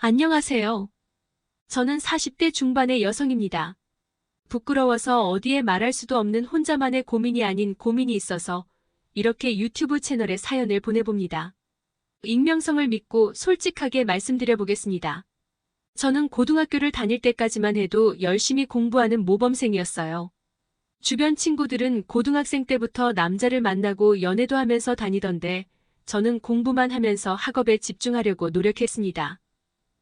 안녕하세요. 저는 40대 중반의 여성입니다. 부끄러워서 어디에 말할 수도 없는 혼자만의 고민이 아닌 고민이 있어서 이렇게 유튜브 채널에 사연을 보내봅니다. 익명성을 믿고 솔직하게 말씀드려보겠습니다. 저는 고등학교를 다닐 때까지만 해도 열심히 공부하는 모범생이었어요. 주변 친구들은 고등학생 때부터 남자를 만나고 연애도 하면서 다니던데 저는 공부만 하면서 학업에 집중하려고 노력했습니다.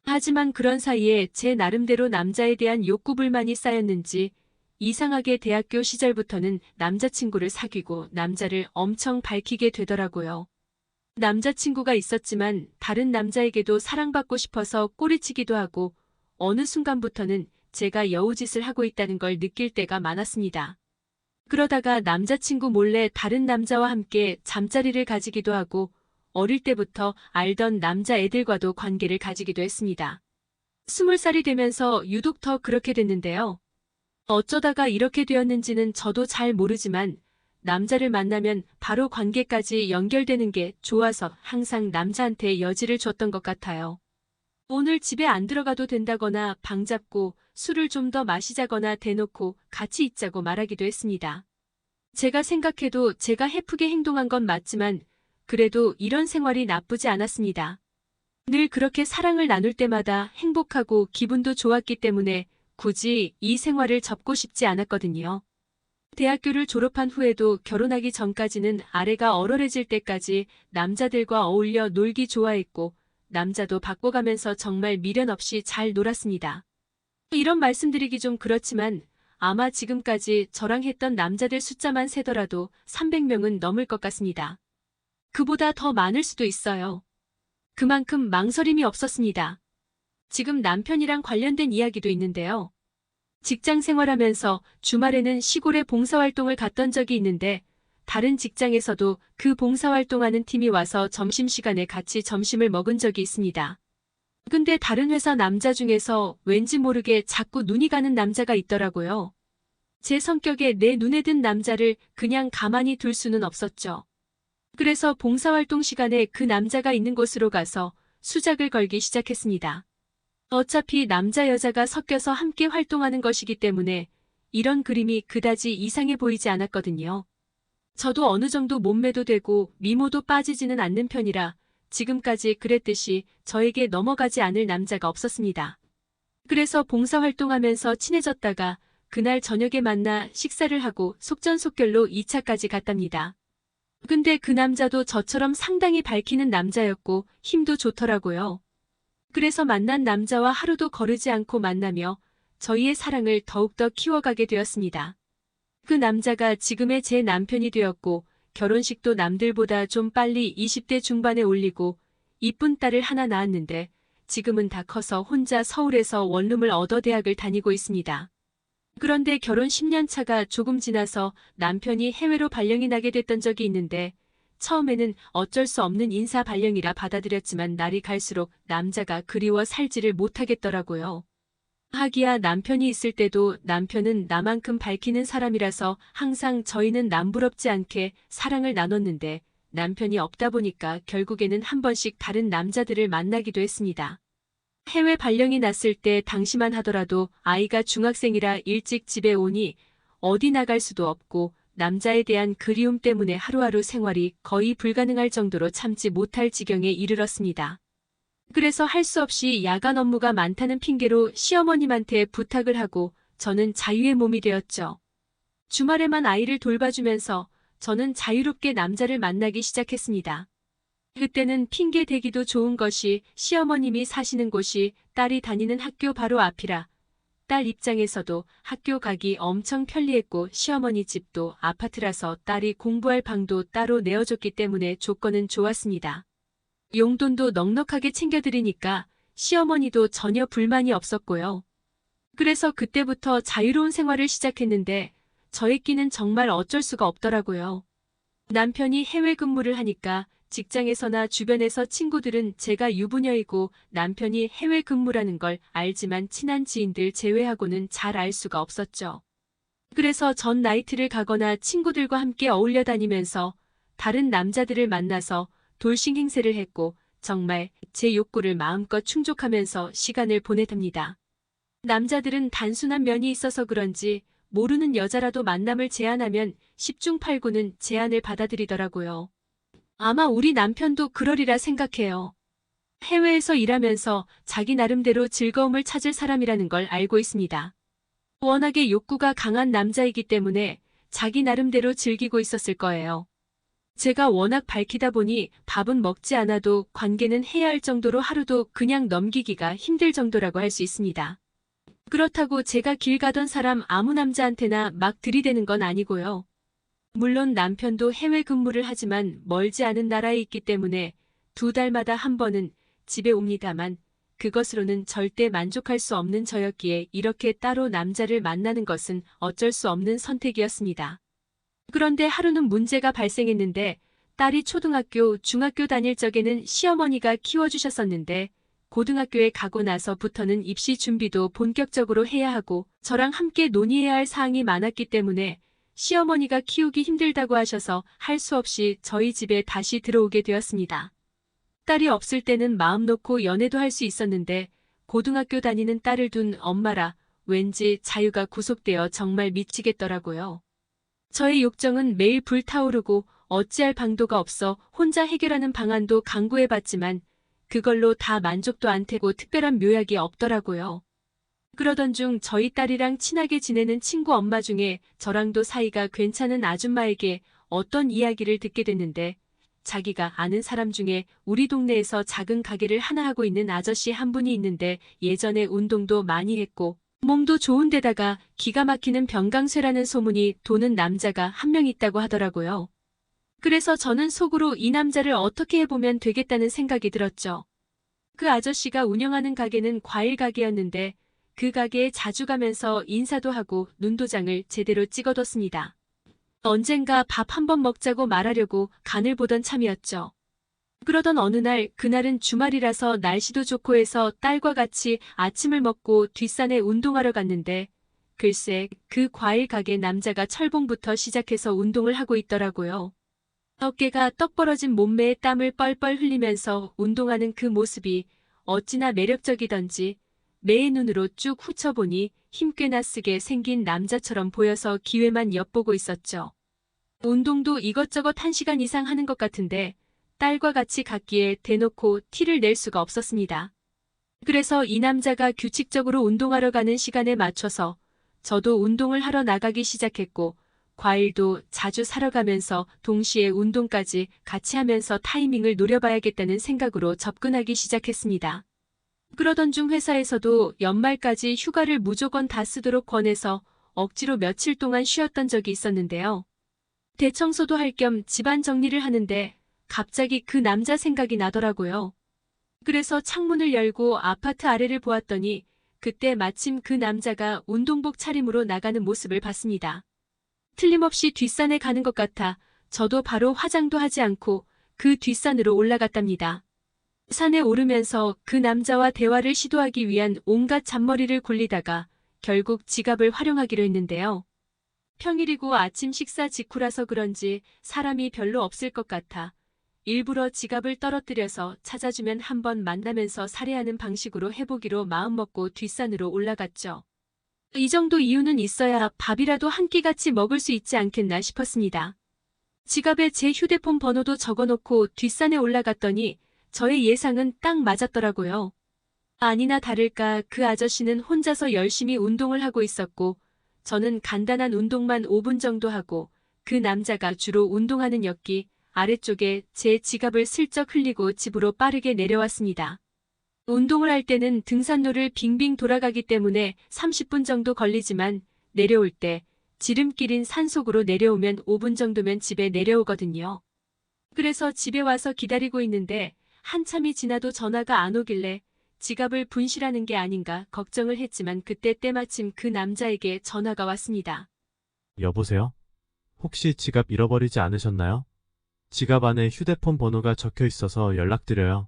하지만 그런 사이에 제 나름대로 남자에 대한 욕구불만이 쌓였는지 이상하게 대학교 시절부터는 남자친구를 사귀고 남자를 엄청 밝히게 되더라고요. 남자친구가 있었지만 다른 남자에게도 사랑받고 싶어서 꼬리치기도 하고 어느 순간부터는 제가 여우짓을 하고 있다는 걸 느낄 때가 많았습니다. 그러다가 남자친구 몰래 다른 남자와 함께 잠자리를 가지기도 하고 어릴 때부터 알던 남자애들과도 관계를 가지기도 했습니다. 20살이 되면서 유독 더 그렇게 됐는데요. 어쩌다가 이렇게 되었는지는 저도 잘 모르지만 남자를 만나면 바로 관계까지 연결되는 게 좋아서 항상 남자한테 여지를 줬던 것 같아요. 오늘 집에 안 들어가도 된다거나 방 잡고 술을 좀 더 마시자거나 대놓고 같이 있자고 말하기도 했습니다. 제가 생각해도 제가 해프게 행동한 건 맞지만 그래도 이런 생활이 나쁘지 않았습니다. 늘 그렇게 사랑을 나눌 때마다 행복하고 기분도 좋았기 때문에 굳이 이 생활을 접고 싶지 않았거든요. 대학교를 졸업한 후에도 결혼하기 전까지는 아래가 얼얼해질 때까지 남자들과 어울려 놀기 좋아했고 남자도 바꿔가면서 정말 미련 없이 잘 놀았습니다. 이런 말씀드리기 좀 그렇지만 아마 지금까지 저랑 했던 남자들 숫자만 세더라도 300명은 넘을 것 같습니다. 그보다 더 많을 수도 있어요. 그만큼 망설임이 없었습니다. 지금 남편이랑 관련된 이야기도 있는데요. 직장 생활하면서 주말에는 시골에 봉사활동을 갔던 적이 있는데 다른 직장에서도 그 봉사활동하는 팀이 와서 점심시간에 같이 점심을 먹은 적이 있습니다. 근데 다른 회사 남자 중에서 왠지 모르게 자꾸 눈이 가는 남자가 있더라고요. 제 성격에 내 눈에 든 남자를 그냥 가만히 둘 수는 없었죠. 그래서 봉사활동 시간에 그 남자가 있는 곳으로 가서 수작을 걸기 시작했습니다. 어차피 남자 여자가 섞여서 함께 활동하는 것이기 때문에 이런 그림이 그다지 이상해 보이지 않았거든요. 저도 어느 정도 몸매도 되고 미모도 빠지지는 않는 편이라 지금까지 그랬듯이 저에게 넘어가지 않을 남자가 없었습니다. 그래서 봉사활동하면서 친해졌다가 그날 저녁에 만나 식사를 하고 속전속결로 2차까지 갔답니다. 근데 그 남자도 저처럼 상당히 밝히는 남자였고 힘도 좋더라고요. 그래서 만난 남자와 하루도 거르지 않고 만나며 저희의 사랑을 더욱더 키워가게 되었습니다. 그 남자가 지금의 제 남편이 되었고 결혼식도 남들보다 좀 빨리 20대 중반에 올리고 이쁜 딸을 하나 낳았는데 지금은 다 커서 혼자 서울에서 원룸을 얻어 대학을 다니고 있습니다. 그런데 결혼 10년 차가 조금 지나서 남편이 해외로 발령이 나게 됐던 적이 있는데 처음에는 어쩔 수 없는 인사 발령이라 받아들였지만 날이 갈수록 남자가 그리워 살지를 못하겠더라고요. 하기야 남편이 있을 때도 남편은 나만큼 밝히는 사람이라서 항상 저희는 남부럽지 않게 사랑을 나눴는데 남편이 없다 보니까 결국에는 한 번씩 다른 남자들을 만나기도 했습니다. 해외 발령이 났을 때 당시만 하더라도 아이가 중학생이라 일찍 집에 오니 어디 나갈 수도 없고 남자에 대한 그리움 때문에 하루하루 생활이 거의 불가능할 정도로 참지 못할 지경에 이르렀습니다. 그래서 할 수 없이 야간 업무가 많다는 핑계로 시어머님한테 부탁을 하고 저는 자유의 몸이 되었죠. 주말에만 아이를 돌봐주면서 저는 자유롭게 남자를 만나기 시작했습니다. 그때는 핑계 대기도 좋은 것이 시어머님이 사시는 곳이 딸이 다니는 학교 바로 앞이라 딸 입장에서도 학교 가기 엄청 편리했고 시어머니 집도 아파트라서 딸이 공부할 방도 따로 내어줬기 때문에 조건은 좋았습니다. 용돈도 넉넉하게 챙겨드리니까 시어머니도 전혀 불만이 없었고요. 그래서 그때부터 자유로운 생활을 시작했는데 저의 끼는 정말 어쩔 수가 없더라고요. 남편이 해외 근무를 하니까 직장에서나 주변에서 친구들은 제가 유부녀이고 남편이 해외 근무라는 걸 알지만 친한 지인들 제외하고는 잘 알 수가 없었죠. 그래서 전 나이트를 가거나 친구들과 함께 어울려 다니면서 다른 남자들을 만나서 돌싱 행세를 했고 정말 제 욕구를 마음껏 충족하면서 시간을 보내답니다. 남자들은 단순한 면이 있어서 그런지 모르는 여자라도 만남을 제안하면 10중 8구는 제안을 받아들이더라고요. 아마 우리 남편도 그러리라 생각해요. 해외에서 일하면서 자기 나름대로 즐거움을 찾을 사람이라는 걸 알고 있습니다. 워낙에 욕구가 강한 남자이기 때문에 자기 나름대로 즐기고 있었을 거예요. 제가 워낙 밝히다 보니 밥은 먹지 않아도 관계는 해야 할 정도로 하루도 그냥 넘기기가 힘들 정도라고 할 수 있습니다. 그렇다고 제가 길 가던 사람 아무 남자한테나 막 들이대는 건 아니고요. 물론 남편도 해외 근무를 하지만 멀지 않은 나라에 있기 때문에 2달마다 한 번은 집에 옵니다만 그것으로는 절대 만족할 수 없는 저였기에 이렇게 따로 남자를 만나는 것은 어쩔 수 없는 선택이었습니다. 그런데 하루는 문제가 발생했는데 딸이 초등학교, 중학교 다닐 적에는 시어머니가 키워주셨었는데 고등학교에 가고 나서부터는 입시 준비도 본격적으로 해야 하고 저랑 함께 논의해야 할 사항이 많았기 때문에 시어머니가 키우기 힘들다고 하셔서 할 수 없이 저희 집에 다시 들어오게 되었습니다. 딸이 없을 때는 마음 놓고 연애도 할 수 있었는데 고등학교 다니는 딸을 둔 엄마라 왠지 자유가 구속되어 정말 미치겠더라고요. 저의 욕정은 매일 불타오르고 어찌할 방도가 없어 혼자 해결하는 방안도 강구해봤지만 그걸로 다 만족도 안 되고 특별한 묘약이 없더라고요. 그러던 중 저희 딸이랑 친하게 지내는 친구 엄마 중에 저랑도 사이가 괜찮은 아줌마에게 어떤 이야기를 듣게 됐는데 자기가 아는 사람 중에 우리 동네에서 작은 가게를 하나 하고 있는 아저씨 한 분이 있는데 예전에 운동도 많이 했고 몸도 좋은 데다가 기가 막히는 병강쇠라는 소문이 도는 남자가 한 명 있다고 하더라고요. 그래서 저는 속으로 이 남자를 어떻게 해보면 되겠다는 생각이 들었죠. 그 아저씨가 운영하는 가게는 과일 가게였는데 그 가게에 자주 가면서 인사도 하고 눈도장을 제대로 찍어뒀습니다. 언젠가 밥 한 번 먹자고 말하려고 간을 보던 참이었죠. 그러던 어느 날 그날은 주말이라서 날씨도 좋고 해서 딸과 같이 아침을 먹고 뒷산에 운동하러 갔는데 글쎄 그 과일 가게 남자가 철봉부터 시작해서 운동을 하고 있더라고요. 어깨가 떡 벌어진 몸매에 땀을 뻘뻘 흘리면서 운동하는 그 모습이 어찌나 매력적이던지 매의 눈으로 쭉 훑어보니 힘꽤나 쓰게 생긴 남자처럼 보여서 기회만 엿보고 있었죠. 운동도 이것저것 1시간 이상 하는 것 같은데 딸과 같이 갔기에 대놓고 티를 낼 수가 없었습니다. 그래서 이 남자가 규칙적으로 운동하러 가는 시간에 맞춰서 저도 운동을 하러 나가기 시작했고 과일도 자주 사러 가면서 동시에 운동까지 같이 하면서 타이밍을 노려봐야겠다는 생각으로 접근하기 시작했습니다. 그러던 중 회사에서도 연말까지 휴가를 무조건 다 쓰도록 권해서 억지로 며칠 동안 쉬었던 적이 있었는데요. 대청소도 할 겸 집안 정리를 하는데 갑자기 그 남자 생각이 나더라고요. 그래서 창문을 열고 아파트 아래를 보았더니 그때 마침 그 남자가 운동복 차림으로 나가는 모습을 봤습니다. 틀림없이 뒷산에 가는 것 같아 저도 바로 화장도 하지 않고 그 뒷산으로 올라갔답니다. 산에 오르면서 그 남자와 대화를 시도하기 위한 온갖 잔머리를 굴리다가 결국 지갑을 활용하기로 했는데요. 평일이고 아침 식사 직후라서 그런지 사람이 별로 없을 것 같아 일부러 지갑을 떨어뜨려서 찾아주면 한번 만나면서 살해하는 방식으로 해보기로 마음먹고 뒷산으로 올라갔죠. 이 정도 이유는 있어야 밥이라도 한 끼 같이 먹을 수 있지 않겠나 싶었습니다. 지갑에 제 휴대폰 번호도 적어놓고 뒷산에 올라갔더니 저의 예상은 딱 맞았더라고요. 아니나 다를까 그 아저씨는 혼자서 열심히 운동을 하고 있었고 저는 간단한 운동만 5분 정도 하고 그 남자가 주로 운동하는 역기 아래쪽에 제 지갑을 슬쩍 흘리고 집으로 빠르게 내려왔습니다. 운동을 할 때는 등산로를 빙빙 돌아가기 때문에 30분 정도 걸리지만 내려올 때 지름길인 산속으로 내려오면 5분 정도면 집에 내려오거든요. 그래서 집에 와서 기다리고 있는데 한참이 지나도 전화가 안 오길래 지갑을 분실하는 게 아닌가 걱정을 했지만 그때 때마침 그 남자에게 전화가 왔습니다. 여보세요? 혹시 지갑 잃어버리지 않으셨나요? 지갑 안에 휴대폰 번호가 적혀 있어서 연락드려요.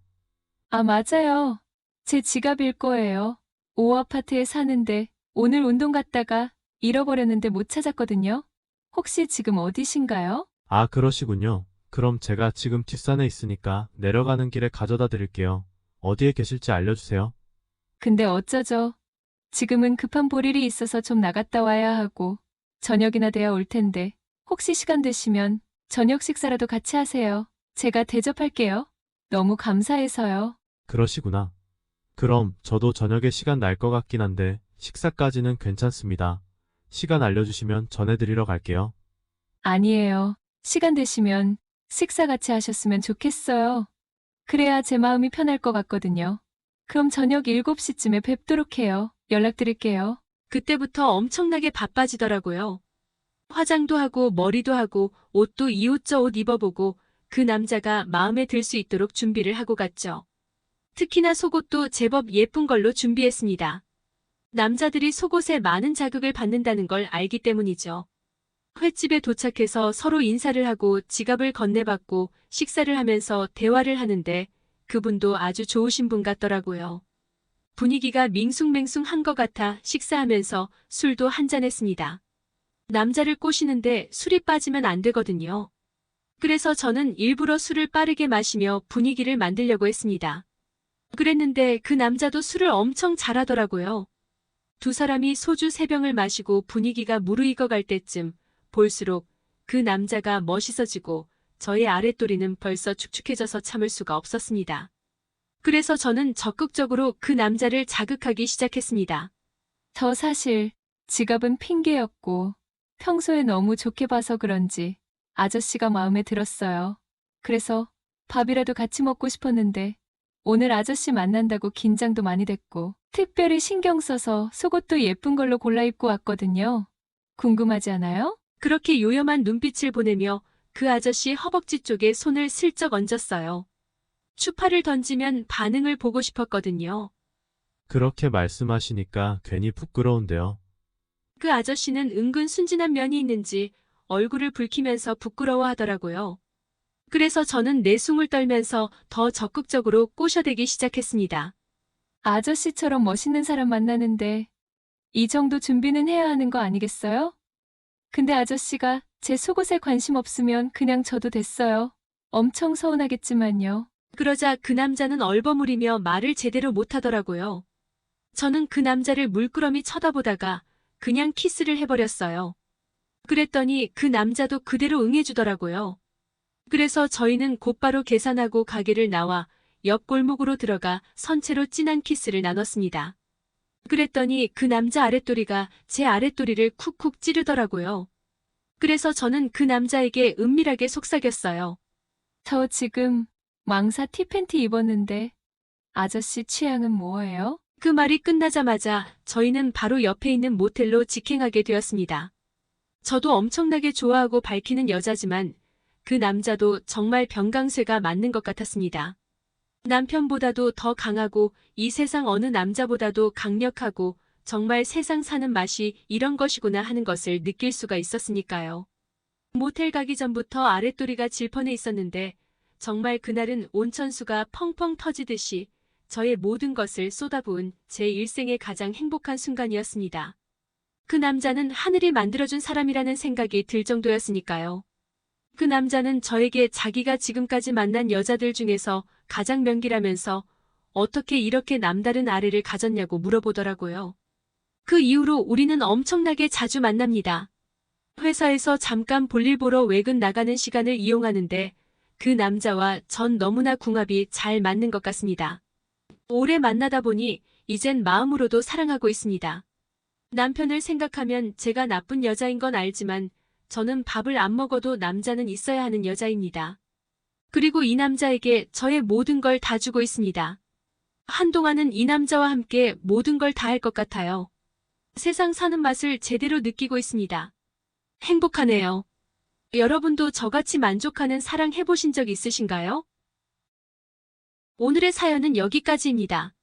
아, 맞아요. 제 지갑일 거예요. 5아파트에 사는데 오늘 운동 갔다가 잃어버렸는데 못 찾았거든요. 혹시 지금 어디신가요? 아, 그러시군요. 그럼 제가 지금 뒷산에 있으니까 내려가는 길에 가져다 드릴게요. 어디에 계실지 알려주세요. 근데 어쩌죠? 지금은 급한 볼일이 있어서 좀 나갔다 와야 하고 저녁이나 돼야 올 텐데 혹시 시간 되시면 저녁 식사라도 같이 하세요. 제가 대접할게요. 너무 감사해서요. 그러시구나. 그럼 저도 저녁에 시간 날 것 같긴 한데 식사까지는 괜찮습니다. 시간 알려주시면 전해드리러 갈게요. 아니에요. 시간 되시면 식사 같이 하셨으면 좋겠어요. 그래야 제 마음이 편할 것 같거든요. 그럼 저녁 7시쯤에 뵙도록 해요. 연락드릴게요. 그때부터 엄청나게 바빠지더라고요. 화장도 하고 머리도 하고 옷도 이옷저옷 입어보고 그 남자가 마음에 들 수 있도록 준비를 하고 갔죠. 특히나 속옷도 제법 예쁜 걸로 준비했습니다. 남자들이 속옷에 많은 자극을 받는다는 걸 알기 때문이죠. 횟집에 도착해서 서로 인사를 하고 지갑을 건네받고 식사를 하면서 대화를 하는데 그분도 아주 좋으신 분 같더라고요. 분위기가 밍숭맹숭한 것 같아 식사하면서 술도 한잔 했습니다. 남자를 꼬시는데 술이 빠지면 안 되거든요. 그래서 저는 일부러 술을 빠르게 마시며 분위기를 만들려고 했습니다. 그랬는데 그 남자도 술을 엄청 잘하더라고요. 두 사람이 소주 3병을 마시고 분위기가 무르익어갈 때쯤 볼수록 그 남자가 멋있어지고 저의 아랫도리는 벌써 축축해져서 참을 수가 없었습니다. 그래서 저는 적극적으로 그 남자를 자극하기 시작했습니다. 저 사실 지갑은 핑계였고 평소에 너무 좋게 봐서 그런지 아저씨가 마음에 들었어요. 그래서 밥이라도 같이 먹고 싶었는데 오늘 아저씨 만난다고 긴장도 많이 됐고 특별히 신경 써서 속옷도 예쁜 걸로 골라 입고 왔거든요. 궁금하지 않아요? 그렇게 요염한 눈빛을 보내며 그 아저씨 허벅지 쪽에 손을 슬쩍 얹었어요. 추파를 던지면 반응을 보고 싶었거든요. 그렇게 말씀하시니까 괜히 부끄러운데요. 그 아저씨는 은근 순진한 면이 있는지 얼굴을 붉히면서 부끄러워하더라고요. 그래서 저는 내숭을 떨면서 더 적극적으로 꼬셔대기 시작했습니다. 아저씨처럼 멋있는 사람 만나는데 이 정도 준비는 해야 하는 거 아니겠어요? 근데 아저씨가 제 속옷에 관심 없으면 그냥 저도 됐어요. 엄청 서운하겠지만요. 그러자 그 남자는 얼버무리며 말을 제대로 못하더라고요. 저는 그 남자를 물끄러미 쳐다보다가 그냥 키스를 해버렸어요. 그랬더니 그 남자도 그대로 응해주더라고요. 그래서 저희는 곧바로 계산하고 가게를 나와 옆 골목으로 들어가 선체로 진한 키스를 나눴습니다. 그랬더니 그 남자 아랫도리가 제 아랫도리를 쿡쿡 찌르더라고요. 그래서 저는 그 남자에게 은밀하게 속삭였어요. 저 지금 망사 티팬티 입었는데 아저씨 취향은 뭐예요? 그 말이 끝나자마자 저희는 바로 옆에 있는 모텔로 직행하게 되었습니다. 저도 엄청나게 좋아하고 밝히는 여자지만 그 남자도 정말 병강쇠가 맞는 것 같았습니다. 남편보다도 더 강하고 이 세상 어느 남자보다도 강력하고 정말 세상 사는 맛이 이런 것이구나 하는 것을 느낄 수가 있었으니까요. 모텔 가기 전부터 아랫도리가 질펀해 있었는데 정말 그날은 온천수가 펑펑 터지듯이 저의 모든 것을 쏟아부은 제 일생의 가장 행복한 순간이었습니다. 그 남자는 하늘이 만들어준 사람이라는 생각이 들 정도였으니까요. 그 남자는 저에게 자기가 지금까지 만난 여자들 중에서 가장 명기라면서 어떻게 이렇게 남다른 아내를 가졌냐고 물어보더라고요. 그 이후로 우리는 엄청나게 자주 만납니다. 회사에서 잠깐 볼일 보러 외근 나가는 시간을 이용하는데 그 남자와 전 너무나 궁합이 잘 맞는 것 같습니다. 오래 만나다 보니 이젠 마음으로도 사랑하고 있습니다. 남편을 생각하면 제가 나쁜 여자인 건 알지만 저는 밥을 안 먹어도 남자는 있어야 하는 여자입니다. 그리고 이 남자에게 저의 모든 걸 다 주고 있습니다. 한동안은 이 남자와 함께 모든 걸 다 할 것 같아요. 세상 사는 맛을 제대로 느끼고 있습니다. 행복하네요. 여러분도 저같이 만족하는 사랑 해보신 적 있으신가요? 오늘의 사연은 여기까지입니다.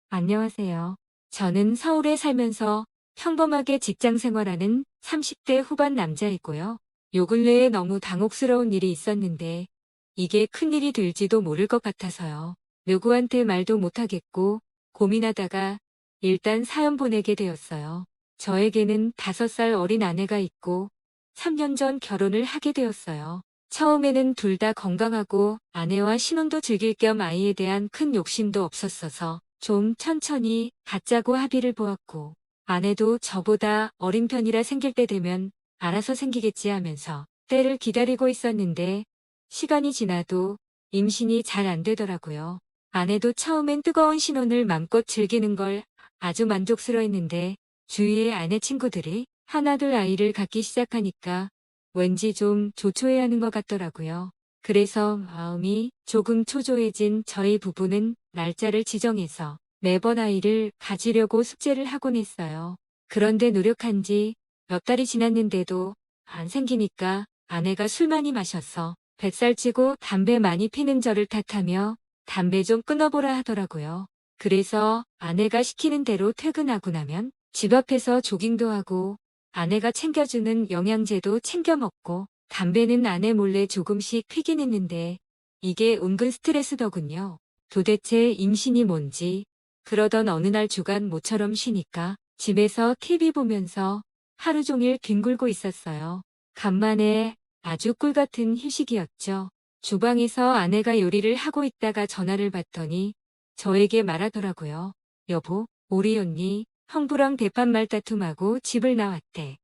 안녕하세요. 저는 서울에 살면서 평범하게 직장 생활하는 30대 후반 남자이고요. 요 근래에 너무 당혹스러운 일이 있었는데 이게 큰일이 될지도 모를 것 같아서요. 누구한테 말도 못하겠고 고민하다가 일단 사연 보내게 되었어요. 저에게는 5살 어린 아내가 있고 3년 전 결혼을 하게 되었어요. 처음에는 둘 다 건강하고 아내와 신혼도 즐길 겸 아이에 대한 큰 욕심도 없었어서 좀 천천히 갖자고 합의를 보았고, 아내도 저보다 어린 편이라 생길 때 되면 알아서 생기겠지 하면서 때를 기다리고 있었는데, 시간이 지나도 임신이 잘 안 되더라고요. 아내도 처음엔 뜨거운 신혼을 맘껏 즐기는 걸 아주 만족스러워했는데, 주위의 아내 친구들이 하나둘 아이를 갖기 시작하니까 왠지 좀 조촐해하는 것 같더라고요. 그래서 마음이 조금 초조해진 저희 부부는 날짜를 지정해서 매번 아이를 가지려고 숙제를 하곤 했어요. 그런데 노력한 지 몇 달이 지났는데도 안 생기니까 아내가 술 많이 마셔서 뱃살찌고 담배 많이 피는 저를 탓하며 담배 좀 끊어보라 하더라고요. 그래서 아내가 시키는 대로 퇴근하고 나면 집 앞에서 조깅도 하고, 아내가 챙겨주는 영양제도 챙겨 먹고, 담배는 아내 몰래 조금씩 피긴 했는데 이게 은근 스트레스더군요. 도대체 임신이 뭔지. 그러던 어느 날 주간 모처럼 쉬니까 집에서 TV 보면서 하루 종일 뒹굴고 있었어요. 간만에 아주 꿀같은 휴식이었죠. 주방에서 아내가 요리를 하고 있다가 전화를 받더니 저에게 말하더라고요. 여보, 우리 언니 형부랑 대판 말다툼하고 집을 나왔대.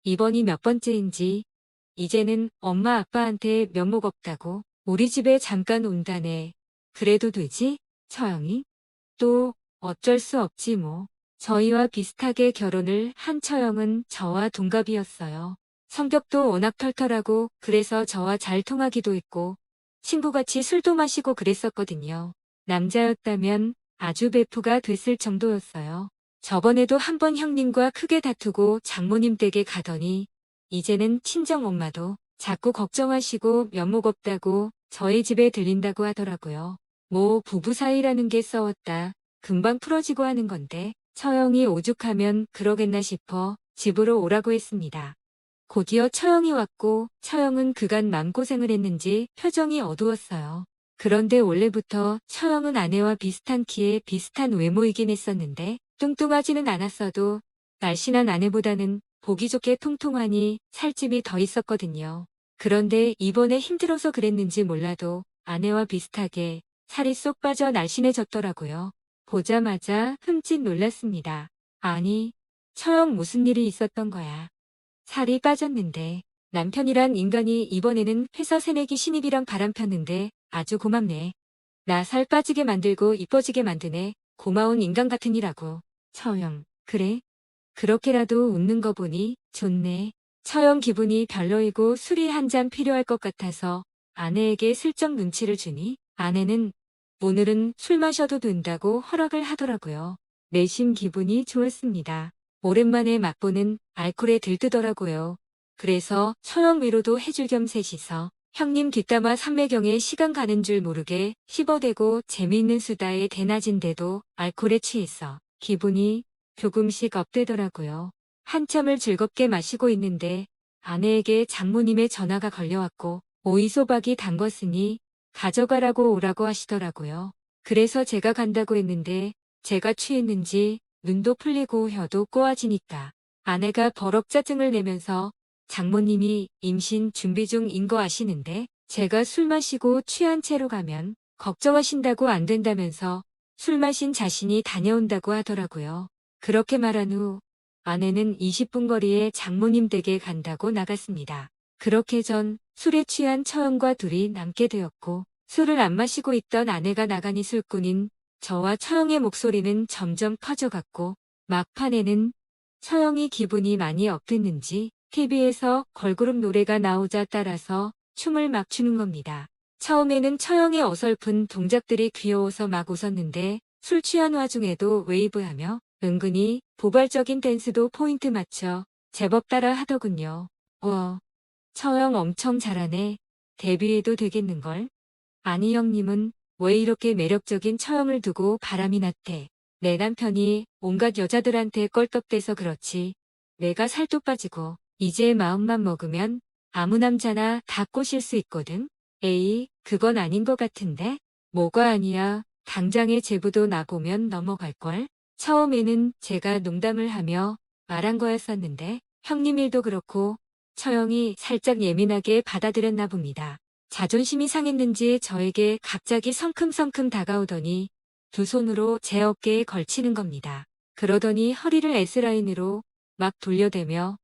이번이 몇 번째인지 이제는 엄마 아빠한테 면목 없다고 우리 집에 잠깐 온다네. 그래도 되지? 처형이? 또 어쩔 수 없지 뭐. 저희와 비슷하게 결혼을 한 처형은 저와 동갑이었어요. 성격도 워낙 털털하고 그래서 저와 잘 통하기도 했고 친구같이 술도 마시고 그랬었거든요. 남자였다면 아주 베프가 됐을 정도였어요. 저번에도 한번 형님과 크게 다투고 장모님 댁에 가더니 이제는 친정엄마도 자꾸 걱정하시고 면목 없다고 저희 집에 들린다고 하더라고요. 뭐 부부 사이라는 게 싸웠다 금방 풀어지고 하는 건데 처형이 오죽하면 그러겠나 싶어 집으로 오라고 했습니다. 곧이어 처형이 왔고 처형은 그간 마음고생을 했는지 표정이 어두웠어요. 그런데 원래부터 처형은 아내와 비슷한 키에 비슷한 외모이긴 했었는데 뚱뚱하지는 않았어도 날씬한 아내보다는 보기 좋게 통통하니 살집이 더 있었거든요. 그런데 이번에 힘들어서 그랬는지 몰라도 아내와 비슷하게 살이 쏙 빠져 날씬해졌더라고요. 보자마자 흠칫 놀랐습니다. 아니, 처형 무슨 일이 있었던 거야. 살이 빠졌는데 남편이란 인간이 이번에는 회사 새내기 신입이랑 바람 폈는데 아주 고맙네. 나 살 빠지게 만들고 이뻐지게 만드네. 고마운 인간 같으니라고. 처형, 그래? 그렇게라도 웃는 거 보니 좋네. 처형 기분이 별로이고 술이 한 잔 필요할 것 같아서 아내에게 슬쩍 눈치를 주니 아내는 오늘은 술 마셔도 된다고 허락을 하더라고요. 내심 기분이 좋았습니다. 오랜만에 맛보는 알코올에 들뜨더라고요. 그래서 처형 위로도 해줄 겸 셋이서 형님 뒷담화 삼매경에 시간 가는 줄 모르게 씹어대고 재미있는 수다에 대낮인데도 알코올에 취했어. 기분이 조금씩 업되더라고요. 한참을 즐겁게 마시고 있는데 아내에게 장모님의 전화가 걸려왔고 오이소박이 담궜으니 가져가라고 오라고 하시더라고요. 그래서 제가 간다고 했는데 제가 취했는지 눈도 풀리고 혀도 꼬아지니까 아내가 버럭 짜증을 내면서 장모님이 임신 준비 중인 거 아시는데 제가 술 마시고 취한 채로 가면 걱정하신다고 안 된다면서 술 마신 자신이 다녀온다고 하더라고요. 그렇게 말한 후 아내는 20분 거리에 장모님 댁에 간다고 나갔습니다. 그렇게 전 술에 취한 처형과 둘이 남게 되었고 술을 안 마시고 있던 아내가 나가니 술꾼인 저와 처형의 목소리는 점점 커져갔고 막판에는 처형이 기분이 많이 업됐는지 TV에서 걸그룹 노래가 나오자 따라서 춤을 막 추는 겁니다. 처음에는 처형의 어설픈 동작들이 귀여워서 막 웃었는데 술 취한 와중에도 웨이브하며 은근히 도발적인 댄스도 포인트 맞춰 제법 따라 하더군요. 처형 엄청 잘하네. 데뷔해도 되겠는걸? 아니 형님은 왜 이렇게 매력적인 처형을 두고 바람이 났대. 내 남편이 온갖 여자들한테 껄떡대서 그렇지. 내가 살도 빠지고 이제 마음만 먹으면 아무 남자나 다 꼬실 수 있거든. 에이, 그건 아닌 것 같은데? 뭐가 아니야. 당장의 제부도 나보면 넘어갈걸? 처음에는 제가 농담을 하며 말한 거였었는데 형님 일도 그렇고 처형이 살짝 예민하게 받아들였나 봅니다. 자존심이 상했는지 저에게 갑자기 성큼성큼 다가오더니 두 손으로 제 어깨에 걸치는 겁니다. 그러더니 허리를 S라인으로 막 돌려대며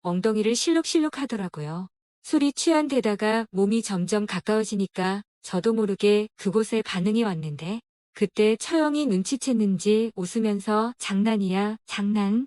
엉덩이를 실룩실룩 하더라고요. 술이 취한 데다가 몸이 점점 가까워지니까 저도 모르게 그곳에 반응이 왔는데 그때 처형이 눈치챘는지 웃으면서 장난이야, 장난.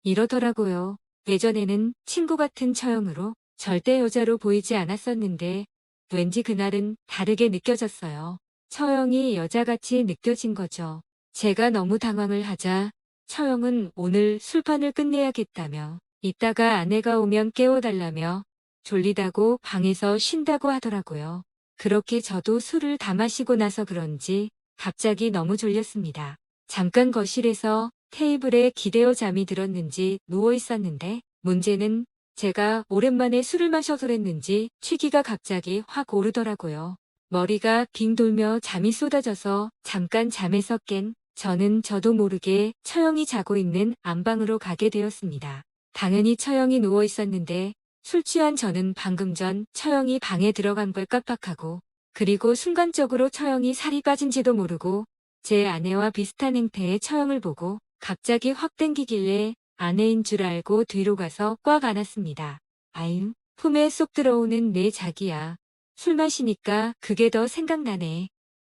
이러더라고요. 예전에는 친구 같은 처형으로 절대 여자로 보이지 않았었는데 왠지 그날은 다르게 느껴졌어요. 처형이 여자같이 느껴진 거죠. 제가 너무 당황을 하자 처형은 오늘 술판을 끝내야겠다며 이따가 아내가 오면 깨워달라며 졸리다고 방에서 쉰다고 하더라고요. 그렇게 저도 술을 다 마시고 나서 그런지 갑자기 너무 졸렸습니다. 잠깐 거실에서 테이블에 기대어 잠이 들었는지 누워 있었는데 문제는 제가 오랜만에 술을 마셔서 그랬는지 취기가 갑자기 확 오르더라고요. 머리가 빙 돌며 잠이 쏟아져서 잠깐 잠에서 깬 저는 저도 모르게 처형이 자고 있는 안방으로 가게 되었습니다. 당연히 처형이 누워 있었는데 술 취한 저는 방금 전 처형이 방에 들어간 걸 깜빡하고 그리고 순간적으로 처형이 살이 빠진지도 모르고 제 아내와 비슷한 행태의 처형을 보고 갑자기 확 땡기길래 아내인 줄 알고 뒤로 가서 꽉 안았습니다. 아유, 품에 쏙 들어오는 내 자기야. 술 마시니까 그게 더 생각나네.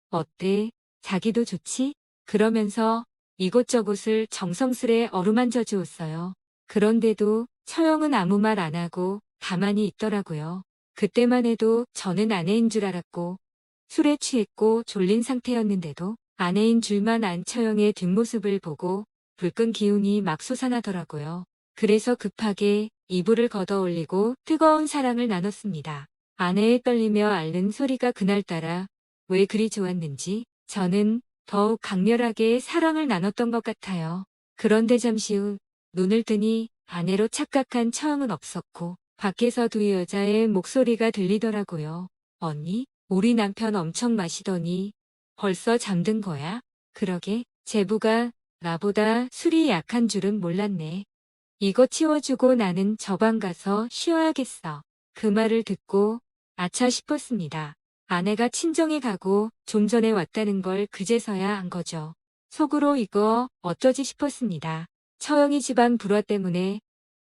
어때? 자기도 좋지? 그러면서 이곳저곳을 정성스레 어루만져 주었어요. 그런데도 처형은 아무 말 안 하고 가만히 있더라고요. 그때만 해도 저는 아내인 줄 알았고 술에 취했고 졸린 상태였는데도 아내인 줄만 안 처형의 뒷모습을 보고 불끈 기운이 막 솟아나더라고요. 그래서 급하게 이불을 걷어 올리고 뜨거운 사랑을 나눴습니다. 아내의 떨리며 앓는 소리가 그날따라 왜 그리 좋았는지 저는 더욱 강렬하게 사랑을 나눴던 것 같아요. 그런데 잠시 후 눈을 뜨니 아내로 착각한 처형은 없었고 밖에서 두 여자의 목소리가 들리더라고요. 언니, 우리 남편 엄청 마시더니 벌써 잠든 거야? 그러게, 제부가 나보다 술이 약한 줄은 몰랐네. 이거 치워주고 나는 저 방 가서 쉬어야겠어. 그 말을 듣고 아차 싶었습니다. 아내가 친정에 가고 좀 전에 왔다는 걸 그제서야 안 거죠. 속으로 이거 어쩌지 싶었습니다. 처형이 집안 불화 때문에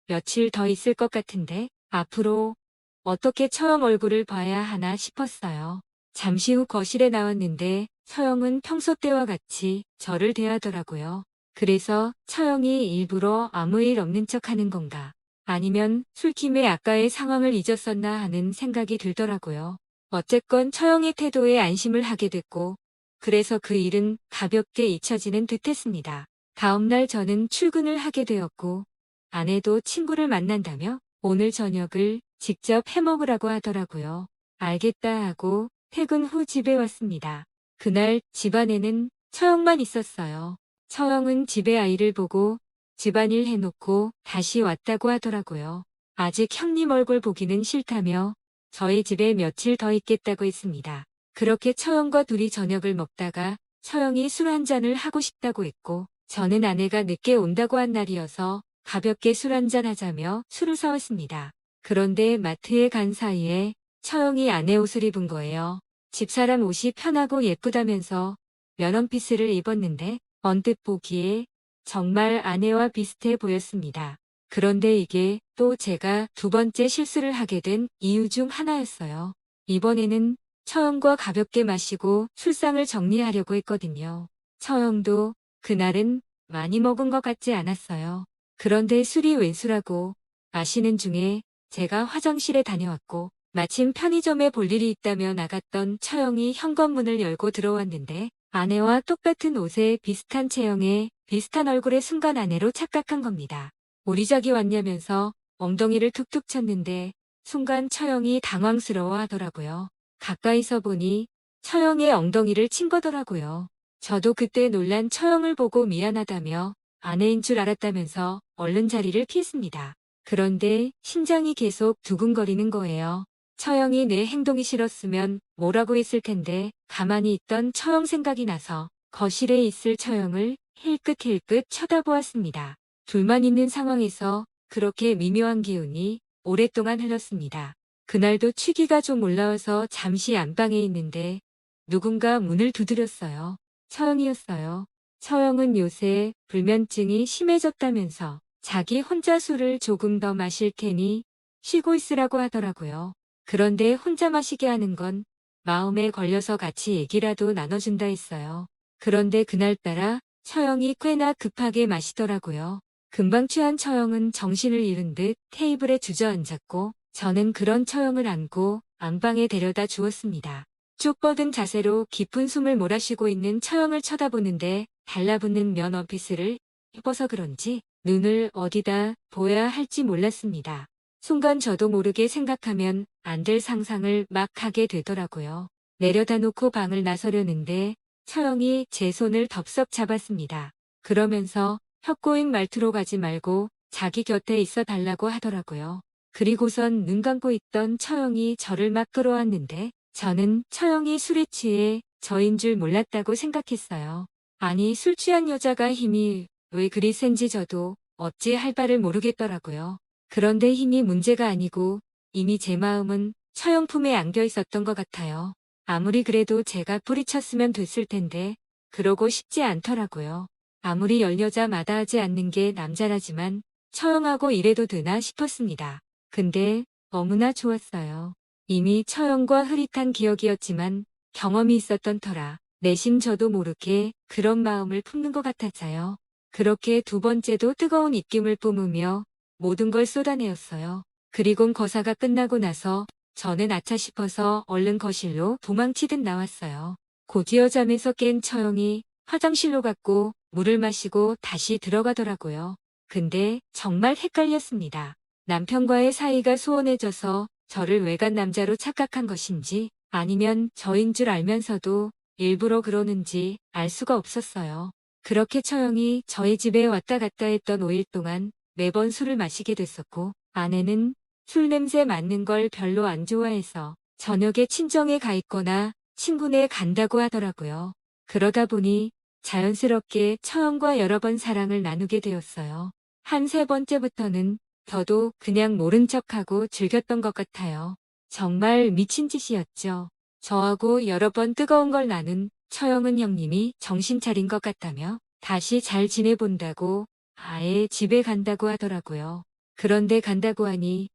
며칠 더 있을 것 같은데 앞으로 어떻게 처형 얼굴을 봐야 하나 싶었어요. 잠시 후 거실에 나왔는데 처형은 평소 때와 같이 저를 대하더라고요. 그래서 처형이 일부러 아무 일 없는 척 하는 건가? 아니면 술김에 아까의 상황을 잊었었나 하는 생각이 들더라고요. 어쨌건 처형의 태도에 안심을 하게 됐고 그래서 그 일은 가볍게 잊혀지는 듯했습니다. 다음날 저는 출근을 하게 되었고 아내도 친구를 만난다며 오늘 저녁을 직접 해먹으라고 하더라고요. 알겠다 하고 퇴근 후 집에 왔습니다. 그날 집안에는 처형만 있었어요. 처형은 집에 아이를 보고 집안일 해놓고 다시 왔다고 하더라고요. 아직 형님 얼굴 보기는 싫다며 저희 집에 며칠 더 있겠다고 했습니다. 그렇게 처형과 둘이 저녁을 먹다가 처형이 술 한 잔을 하고 싶다고 했고 저는 아내가 늦게 온다고 한 날이어서 가볍게 술 한잔 하자며 술을 사왔습니다. 그런데 마트에 간 사이에 처형이 아내 옷을 입은 거예요. 집사람 옷이 편하고 예쁘다면서 면원피스를 입었는데 언뜻 보기에 정말 아내와 비슷해 보였습니다. 그런데 이게 또 제가 두 번째 실수를 하게 된 이유 중 하나였어요. 이번에는 처형과 가볍게 마시고 술상을 정리하려고 했거든요. 처형도 그날은 많이 먹은 것 같지 않았어요. 그런데 술이 웬 술하고 마시는 중에 제가 화장실에 다녀왔고 마침 편의점에 볼 일이 있다며 나갔던 처형이 현관문을 열고 들어왔는데 아내와 똑같은 옷에 비슷한 체형에 비슷한 얼굴의 순간 아내로 착각한 겁니다. 우리 저기 왔냐면서 엉덩이를 툭툭 쳤는데 순간 처형이 당황스러워 하더라고요. 가까이서 보니 처형의 엉덩이를 친 거더라고요. 저도 그때 놀란 처형을 보고 미안하다며 아내인 줄 알았다면서 얼른 자리를 피했습니다. 그런데 심장이 계속 두근거리는 거예요. 처형이 내 행동이 싫었으면 뭐라고 했을 텐데 가만히 있던 처형 생각이 나서 거실에 있을 처형을 힐끗힐끗 쳐다보았습니다. 둘만 있는 상황에서 그렇게 미묘한 기운이 오랫동안 흘렀습니다. 그날도 취기가 좀 올라와서 잠시 안방에 있는데 누군가 문을 두드렸어요. 처형이었어요. 처형은 요새 불면증이 심해졌다면서 자기 혼자 술을 조금 더 마실 테니 쉬고 있으라고 하더라고요. 그런데 혼자 마시게 하는 건 마음에 걸려서 같이 얘기라도 나눠준다 했어요. 그런데 그날따라 처형이 꽤나 급하게 마시더라고요. 금방 취한 처형은 정신을 잃은 듯 테이블에 주저앉았고 저는 그런 처형을 안고 안방에 데려다 주었습니다. 쭉 뻗은 자세로 깊은 숨을 몰아쉬고 있는 처형을 쳐다보는데 달라붙는 면 원피스를 입어서 그런지 눈을 어디다 둬야 할지 몰랐습니다. 순간 저도 모르게 생각하면 안 될 상상을 막 하게 되더라고요. 내려다 놓고 방을 나서려는데 처형이 제 손을 덥석 잡았습니다. 그러면서 혀꼬인 말투로 가지 말고 자기 곁에 있어 달라고 하더라고요. 그리고선 눈 감고 있던 처형이 저를 막 끌어왔는데 저는 처형이 술에 취해 저인 줄 몰랐다고 생각했어요. 아니 술 취한 여자가 힘이 왜 그리 센지 저도 어찌 할 바를 모르겠더라고요. 그런데 힘이 문제가 아니고 이미 제 마음은 처형 품에 안겨 있었던 것 같아요. 아무리 그래도 제가 뿌리쳤으면 됐을 텐데 그러고 싶지 않더라고요. 아무리 열여자 마다하지 않는 게 남자라지만 처형하고 이래도 되나 싶었습니다. 근데 너무나 좋았어요. 이미 처형과 흐릿한 기억이었지만 경험이 있었던 터라 내심 저도 모르게 그런 마음을 품는 것 같았어요. 그렇게 두 번째도 뜨거운 입김을 뿜으며 모든 걸 쏟아내었어요. 그리곤 거사가 끝나고 나서 저는 아차 싶어서 얼른 거실로 도망치듯 나왔어요. 곧이어 잠에서 깬 처형이 화장실로 갔고 물을 마시고 다시 들어가더라고요. 근데 정말 헷갈렸습니다. 남편과의 사이가 소원해져서 저를 외간 남자로 착각한 것인지 아니면 저인 줄 알면서도 일부러 그러는지 알 수가 없었어요. 그렇게 처형이 저희 집에 왔다 갔다 했던 5일 동안 매번 술을 마시게 됐었고 아내는 술 냄새 맡는 걸 별로 안 좋아해서 저녁에 친정에 가 있거나 친구네 간다고 하더라고요. 그러다 보니 자연스럽게 처형과 여러 번 사랑을 나누게 되었어요. 한 세 번째부터는 저도 그냥 모른 척하고 즐겼던 것 같아요. 정말 미친 짓이었죠. 저하고 여러 번 뜨거운 걸 나눈 처형은 형님이 정신 차린 것 같다며 다시 잘 지내본다고 아예 집에 간다고 하더라고요. 그런데 간다고 하니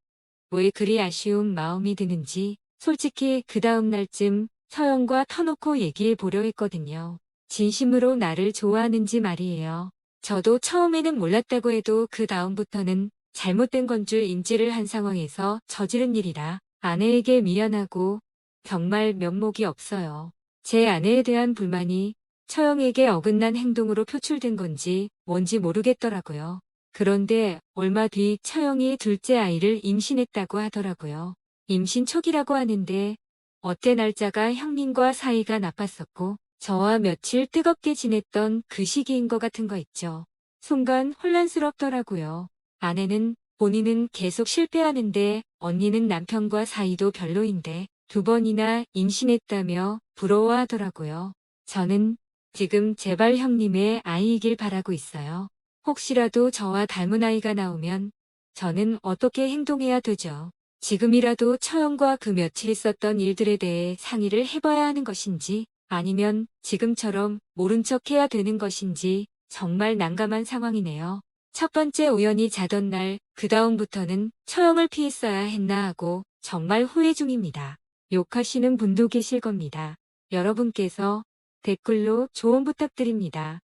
왜 그리 아쉬운 마음이 드는지 솔직히 그 다음 날쯤 처형과 터놓고 얘기해 보려 했거든요. 진심으로 나를 좋아하는지 말이에요. 저도 처음에는 몰랐다고 해도 그 다음부터는 잘못된 건 줄 인지를 한 상황에서 저지른 일이라 아내에게 미안하고 정말 면목이 없어요. 제 아내에 대한 불만이 처형에게 어긋난 행동으로 표출된 건지 뭔지 모르겠더라고요. 그런데 얼마 뒤 처형이 둘째 아이를 임신했다고 하더라고요. 임신 초기라고 하는데 어때 날짜가 형님과 사이가 나빴었고 저와 며칠 뜨겁게 지냈던 그 시기인 것 같은 거 있죠. 순간 혼란스럽더라고요. 아내는 본인은 계속 실패하는데 언니는 남편과 사이도 별로인데 2번이나 임신했다며 부러워하더라고요. 저는 지금 제발 형님의 아이이길 바라고 있어요. 혹시라도 저와 닮은 아이가 나오면 저는 어떻게 행동해야 되죠? 지금이라도 처형과 그 며칠 있었던 일들에 대해 상의를 해봐야 하는 것인지 아니면 지금처럼 모른 척 해야 되는 것인지 정말 난감한 상황이네요. 첫 번째 우연히 자던 날 그 다음부터는 처형을 피했어야 했나 하고 정말 후회 중입니다. 욕하시는 분도 계실 겁니다. 여러분께서 댓글로 조언 부탁드립니다.